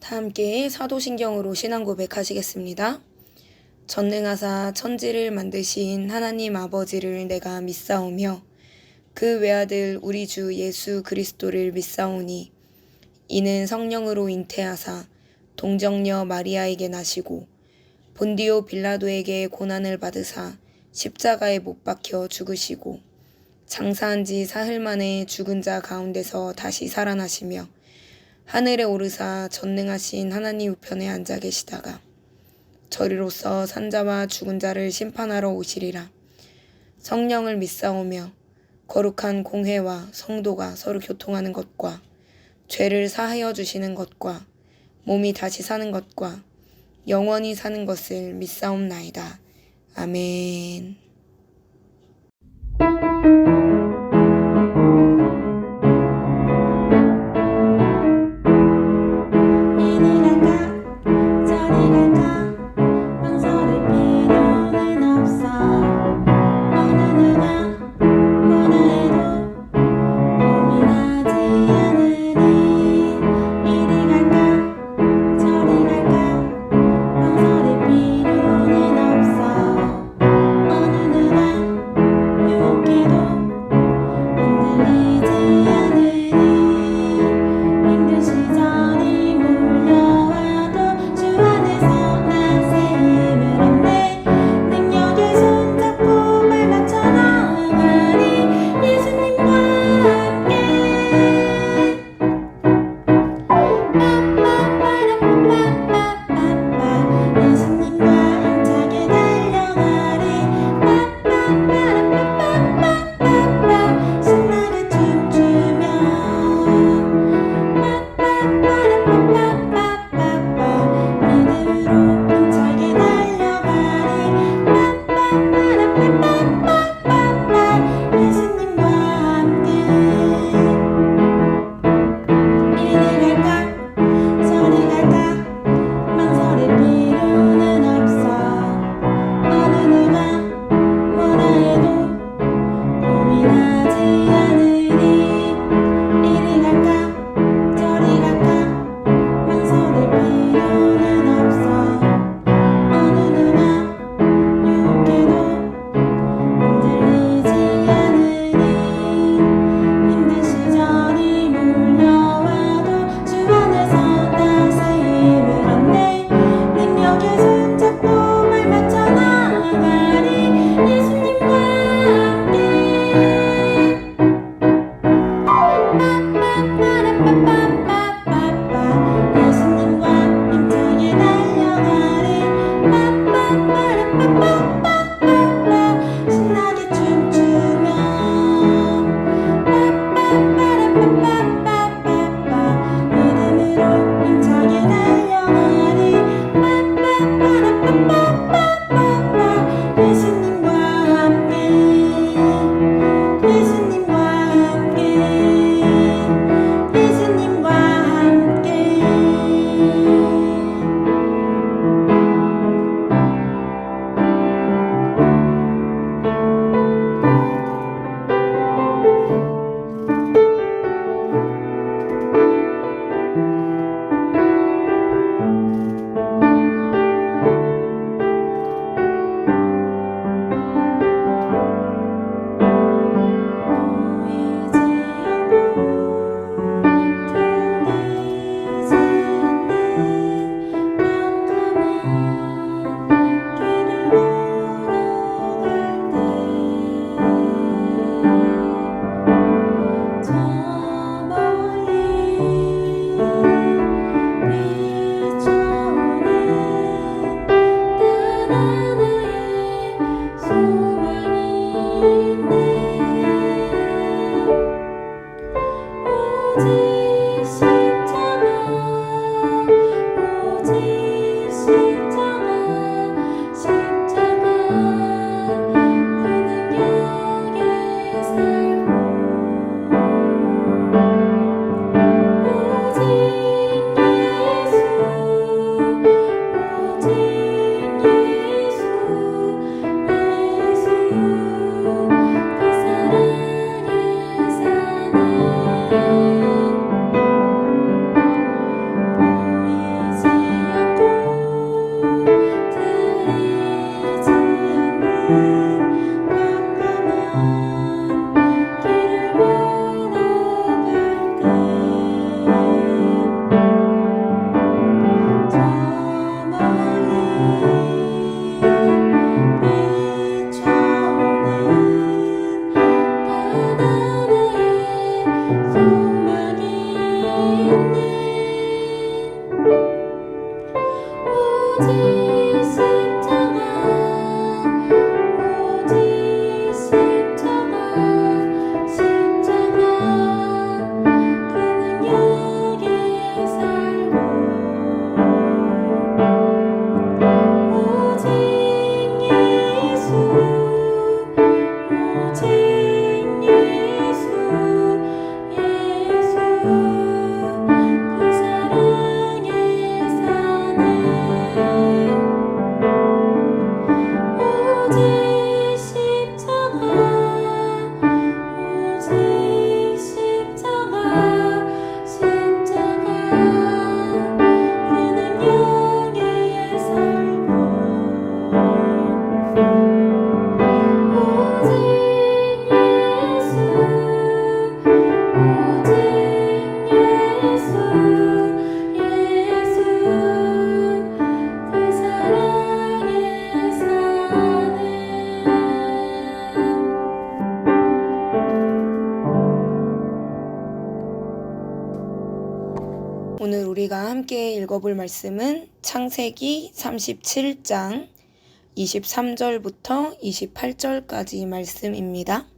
다 함께 사도신경으로 신앙 고백하시겠습니다. 전능하사 천지를 만드신 하나님 아버지를 내가 믿사오며 그 외아들 우리 주 예수 그리스도를 믿사오니 이는 성령으로 잉태하사 동정녀 마리아에게 나시고 본디오 빌라도에게 고난을 받으사 십자가에 못 박혀 죽으시고 장사한 지 사흘 만에 죽은 자 가운데서 다시 살아나시며 하늘에 오르사 전능하신 하나님 우편에 앉아 계시다가 저리로서 산자와 죽은 자를 심판하러 오시리라. 성령을 믿사오며 거룩한 공회와 성도가 서로 교통하는 것과 죄를 사하여 주시는 것과 몸이 다시 사는 것과 영원히 사는 것을 믿사옵나이다. 아멘. 오늘 우리가 함께 읽어볼 말씀은 창세기 37장 23절부터 28절까지 말씀입니다.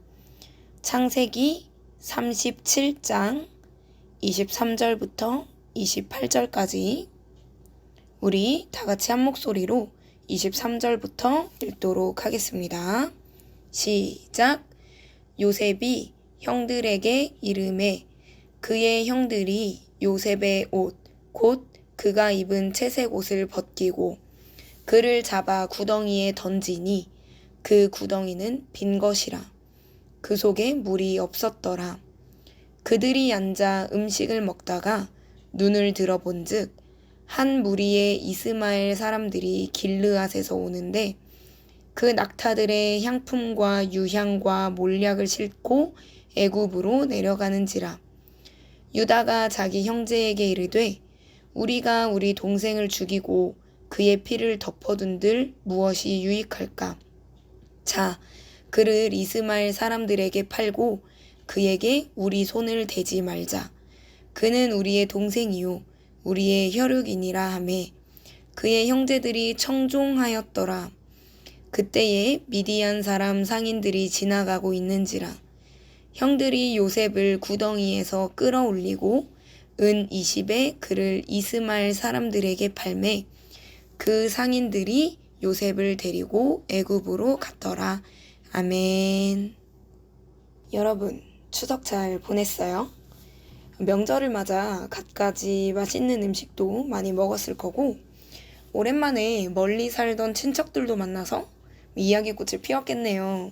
창세기 37장 23절부터 28절까지 우리 다 같이 한 목소리로 23절부터 읽도록 하겠습니다. 시작. 요셉이 형들에게 이르매 그의 형들이 요셉의 옷, 곧 그가 입은 채색 옷을 벗기고 그를 잡아 구덩이에 던지니 그 구덩이는 빈 것이라. 그 속에 물이 없었더라. 그들이 앉아 음식을 먹다가 눈을 들어본즉 한 무리의 이스마엘 사람들이 길르앗에서 오는데 그 낙타들의 향품과 유향과 몰약을 싣고 애굽으로 내려가는지라. 유다가 자기 형제에게 이르되 우리가 우리 동생을 죽이고 그의 피를 덮어둔들 무엇이 유익할까? 자, 그를 이스마엘 사람들에게 팔고 그에게 우리 손을 대지 말자. 그는 우리의 동생이요 우리의 혈육이니라 하매 그의 형제들이 청종하였더라. 그때에 미디안 사람 상인들이 지나가고 있는지라. 형들이 요셉을 구덩이에서 끌어올리고 은 20에 그를 이스마엘 사람들에게 팔매 그 상인들이 요셉을 데리고 애굽으로 갔더라. 아멘. 여러분, 추석 잘 보냈어요? 명절을 맞아 갖가지 맛있는 음식도 많이 먹었을 거고 오랜만에 멀리 살던 친척들도 만나서 이야기꽃을 피웠겠네요.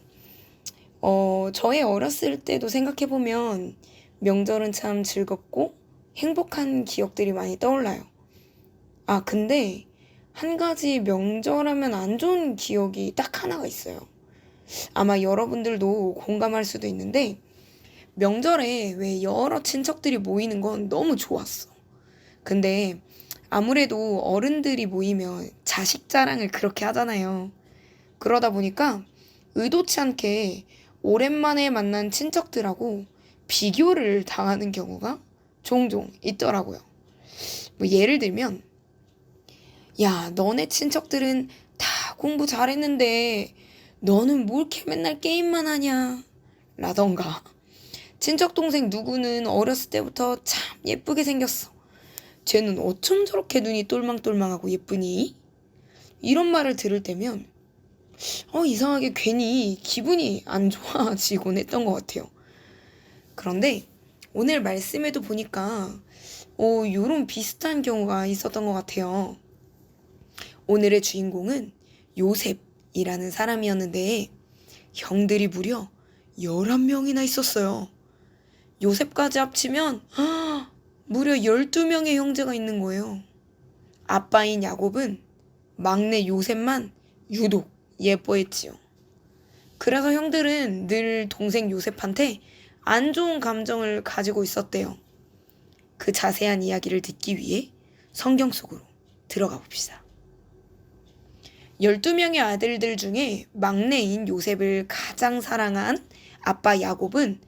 저의 어렸을 때도 생각해보면 명절은 참 즐겁고 행복한 기억들이 많이 떠올라요. 근데 한 가지 명절하면 안 좋은 기억이 딱 하나가 있어요. 아마 여러분들도 공감할 수도 있는데 명절에 왜 여러 친척들이 모이는 건 너무 좋았어. 근데 아무래도 어른들이 모이면 자식 자랑을 그렇게 하잖아요. 그러다 보니까 의도치 않게 오랜만에 만난 친척들하고 비교를 당하는 경우가 종종 있더라고요. 예를 들면 야, 너네 친척들은 다 공부 잘했는데 너는 뭘 이렇게 맨날 게임만 하냐? 라던가 친척 동생 누구는 어렸을 때부터 참 예쁘게 생겼어. 쟤는 어쩜 저렇게 눈이 똘망똘망하고 예쁘니? 이런 말을 들을 때면 이상하게 괜히 기분이 안 좋아지곤 했던 것 같아요. 그런데 오늘 말씀에도 보니까 요런 비슷한 경우가 있었던 것 같아요. 오늘의 주인공은 요셉이라는 사람이었는데 형들이 무려 11명이나 있었어요. 요셉까지 합치면 무려 12명의 형제가 있는 거예요. 아빠인 야곱은 막내 요셉만 유독 예뻐했지요. 그래서 형들은 늘 동생 요셉한테 안 좋은 감정을 가지고 있었대요. 그 자세한 이야기를 듣기 위해 성경 속으로 들어가 봅시다. 12명의 아들들 중에 막내인 요셉을 가장 사랑한 아빠 야곱은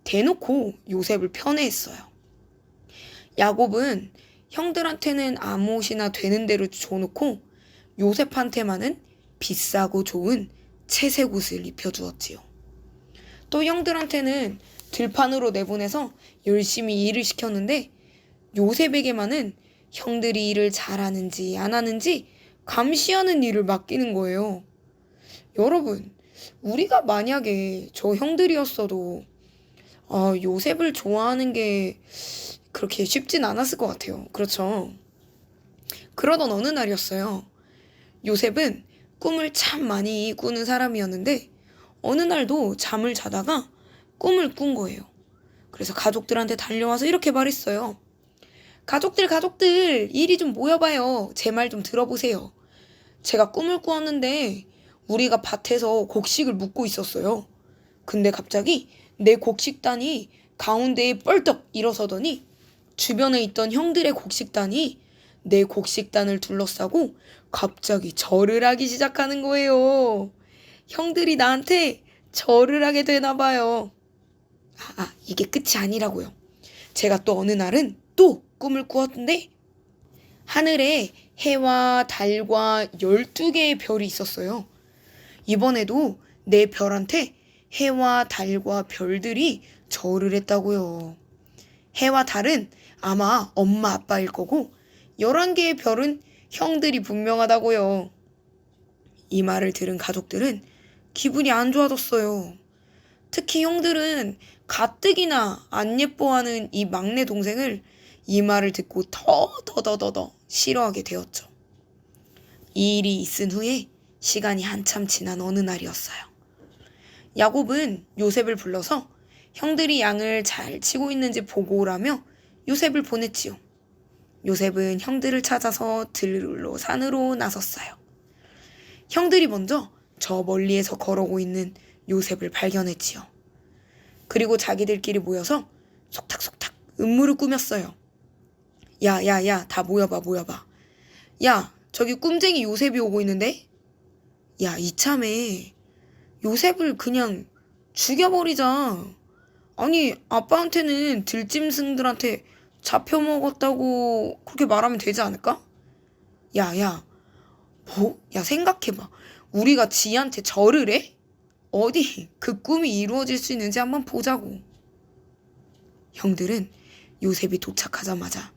대놓고 요셉을 편애했어요. 야곱은 형들한테는 아무 옷이나 되는 대로 줘놓고 요셉한테만은 비싸고 좋은 채색 옷을 입혀주었지요. 또 형들한테는 들판으로 내보내서 열심히 일을 시켰는데 요셉에게만은 형들이 일을 잘하는지 안 하는지 감시하는 일을 맡기는 거예요. 여러분, 우리가 만약에 저 형들이었어도 요셉을 좋아하는 게 그렇게 쉽진 않았을 것 같아요. 그렇죠? 그러던 어느 날이었어요. 요셉은 꿈을 참 많이 꾸는 사람이었는데 어느 날도 잠을 자다가 꿈을 꾼 거예요. 그래서 가족들한테 달려와서 이렇게 말했어요. 가족들, 이리 좀 모여봐요. 제 말 좀 들어보세요. 제가 꿈을 꾸었는데 우리가 밭에서 곡식을 묻고 있었어요. 근데 갑자기 내 곡식단이 가운데에 뻘떡 일어서더니 주변에 있던 형들의 곡식단이 내 곡식단을 둘러싸고 갑자기 절을 하기 시작하는 거예요. 형들이 나한테 절을 하게 되나 봐요. 이게 끝이 아니라고요. 제가 또 어느 날은 또 꿈을 꾸었는데 하늘에 해와 달과 12개의 별이 있었어요. 이번에도 내 별한테 해와 달과 별들이 절을 했다고요. 해와 달은 아마 엄마 아빠일 거고 11개의 별은 형들이 분명하다고요. 이 말을 들은 가족들은 기분이 안 좋아졌어요. 특히 형들은 가뜩이나 안 예뻐하는 이 막내 동생을 이 말을 듣고 더 싫어하게 되었죠. 이 일이 있은 후에 시간이 한참 지난 어느 날이었어요. 야곱은 요셉을 불러서 형들이 양을 잘 치고 있는지 보고 오라며 요셉을 보냈지요. 요셉은 형들을 찾아서 들로 산으로 나섰어요. 형들이 먼저 저 멀리에서 걸어오고 있는 요셉을 발견했지요. 그리고 자기들끼리 모여서 속닥속닥 음모를 꾸몄어요. 야, 다 모여봐. 야, 저기 꿈쟁이 요셉이 오고 있는데? 야, 이참에 요셉을 그냥 죽여버리자. 아니, 아빠한테는 들짐승들한테 잡혀먹었다고 그렇게 말하면 되지 않을까? 야, 야, 생각해봐. 우리가 지한테 절을 해? 어디 그 꿈이 이루어질 수 있는지 한번 보자고. 형들은 요셉이 도착하자마자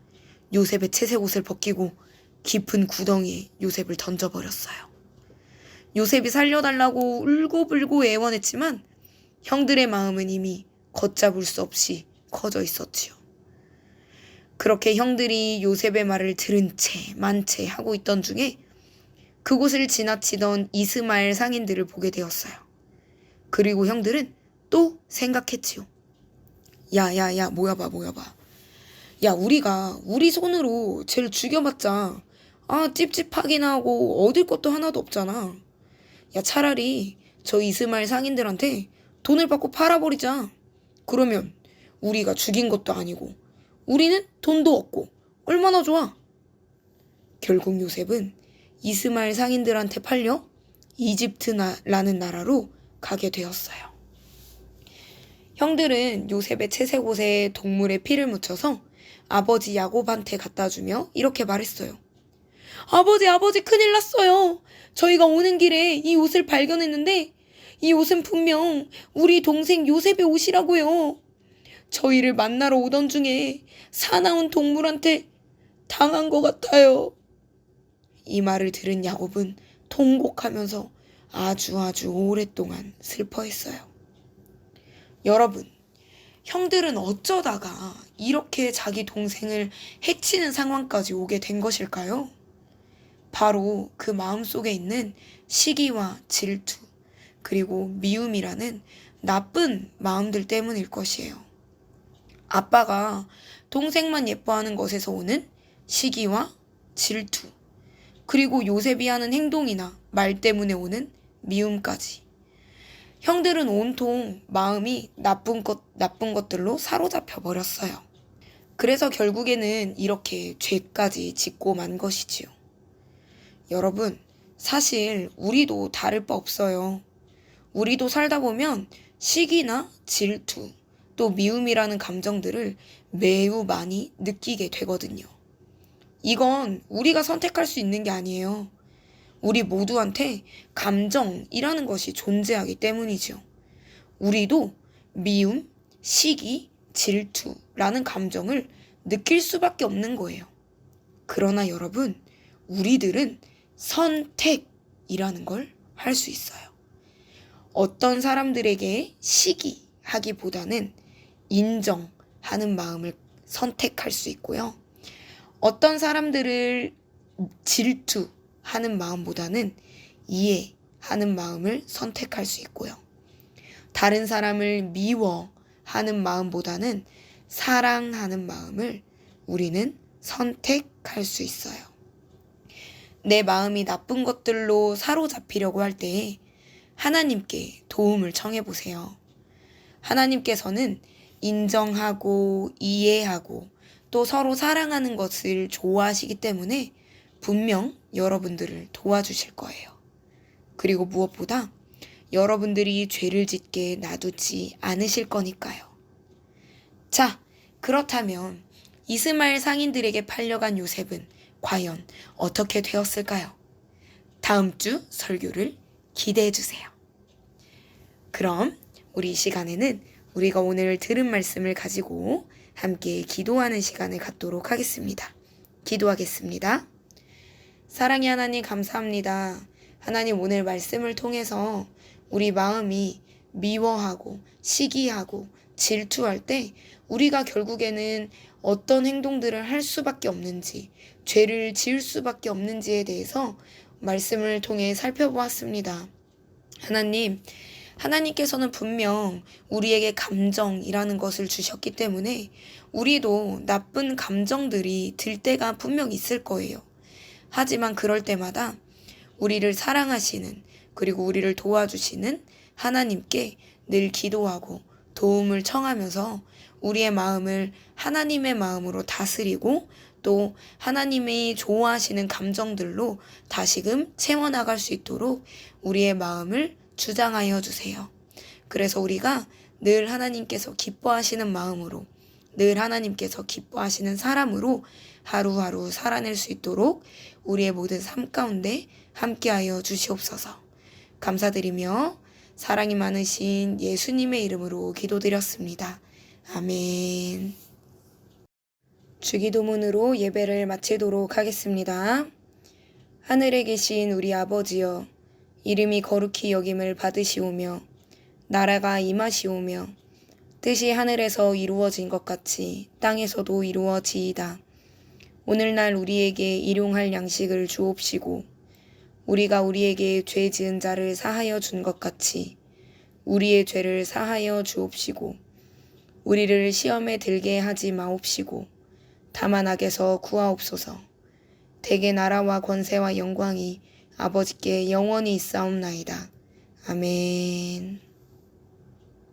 요셉의 채색 옷을 벗기고 깊은 구덩이에 요셉을 던져버렸어요. 요셉이 살려달라고 울고불고 애원했지만 형들의 마음은 이미 걷잡을 수 없이 커져 있었지요. 그렇게 형들이 요셉의 말을 들은 채 만채 하고 있던 중에 그곳을 지나치던 이스마엘 상인들을 보게 되었어요. 그리고 형들은 또 생각했지요. 야, 모여봐. 야, 우리가 우리 손으로 쟤를 죽여봤자 찝찝하긴 하고 얻을 것도 하나도 없잖아. 야, 차라리 저 이스마엘 상인들한테 돈을 받고 팔아버리자. 그러면 우리가 죽인 것도 아니고 우리는 돈도 얻고 얼마나 좋아. 결국 요셉은 이스마엘 상인들한테 팔려 이집트라는 나라로 가게 되었어요. 형들은 요셉의 채색 옷에 동물의 피를 묻혀서 아버지 야곱한테 갖다 주며 이렇게 말했어요. 아버지, 큰일 났어요. 저희가 오는 길에 이 옷을 발견했는데 이 옷은 분명 우리 동생 요셉의 옷이라고요. 저희를 만나러 오던 중에 사나운 동물한테 당한 것 같아요. 이 말을 들은 야곱은 통곡하면서 아주 오랫동안 슬퍼했어요. 여러분, 형들은 어쩌다가 이렇게 자기 동생을 해치는 상황까지 오게 된 것일까요? 바로 그 마음속에 있는 시기와 질투, 그리고 미움이라는 나쁜 마음들 때문일 것이에요. 아빠가 동생만 예뻐하는 것에서 오는 시기와 질투, 그리고 요셉이 하는 행동이나 말 때문에 오는 미움까지. 형들은 온통 마음이 나쁜 것들로 사로잡혀 버렸어요. 그래서 결국에는 이렇게 죄까지 짓고 만 것이지요. 여러분, 사실 우리도 다를 바 없어요. 우리도 살다 보면 시기나 질투, 또 미움이라는 감정들을 매우 많이 느끼게 되거든요. 이건 우리가 선택할 수 있는 게 아니에요. 우리 모두한테 감정이라는 것이 존재하기 때문이죠. 우리도 미움, 시기, 질투라는 감정을 느낄 수밖에 없는 거예요. 그러나 여러분, 우리들은 선택이라는 걸 할 수 있어요. 어떤 사람들에게 시기하기보다는 인정하는 마음을 선택할 수 있고요. 어떤 사람들을 질투하는 마음보다는 이해하는 마음을 선택할 수 있고요. 다른 사람을 미워하는 마음보다는 사랑하는 마음을 우리는 선택할 수 있어요. 내 마음이 나쁜 것들로 사로잡히려고 할 때 하나님께 도움을 청해 보세요. 하나님께서는 인정하고 이해하고 또 서로 사랑하는 것을 좋아하시기 때문에 분명 여러분들을 도와주실 거예요. 그리고 무엇보다 여러분들이 죄를 짓게 놔두지 않으실 거니까요. 자, 그렇다면 이스마엘 상인들에게 팔려간 요셉은 과연 어떻게 되었을까요? 다음 주 설교를 기대해 주세요. 그럼 우리 이 시간에는 우리가 오늘 들은 말씀을 가지고 함께 기도하는 시간을 갖도록 하겠습니다. 기도하겠습니다. 사랑의 하나님 감사합니다. 하나님 오늘 말씀을 통해서 우리 마음이 미워하고 시기하고 질투할 때 우리가 결국에는 어떤 행동들을 할 수밖에 없는지, 죄를 지을 수밖에 없는지에 대해서 말씀을 통해 살펴보았습니다. 하나님께서는 분명 우리에게 감정이라는 것을 주셨기 때문에 우리도 나쁜 감정들이 들 때가 분명 있을 거예요. 하지만 그럴 때마다 우리를 사랑하시는 그리고 우리를 도와주시는 하나님께 늘 기도하고 도움을 청하면서 우리의 마음을 하나님의 마음으로 다스리고 또 하나님이 좋아하시는 감정들로 다시금 채워나갈 수 있도록 우리의 마음을 주장하여 주세요. 그래서 우리가 늘 하나님께서 기뻐하시는 마음으로 늘 하나님께서 기뻐하시는 사람으로 하루하루 살아낼 수 있도록 우리의 모든 삶 가운데 함께하여 주시옵소서. 감사드리며 사랑이 많으신 예수님의 이름으로 기도드렸습니다. 아멘. 주기도문으로 예배를 마치도록 하겠습니다. 하늘에 계신 우리 아버지여, 이름이 거룩히 여김을 받으시오며 나라가 임하시오며 뜻이 하늘에서 이루어진 것 같이 땅에서도 이루어지이다. 오늘날 우리에게 일용할 양식을 주옵시고 우리가 우리에게 죄 지은 자를 사하여 준 것 같이 우리의 죄를 사하여 주옵시고 우리를 시험에 들게 하지 마옵시고 다만 악에서 구하옵소서. 대개 나라와 권세와 영광이 아버지께 영원히 있사옵나이다. 아멘.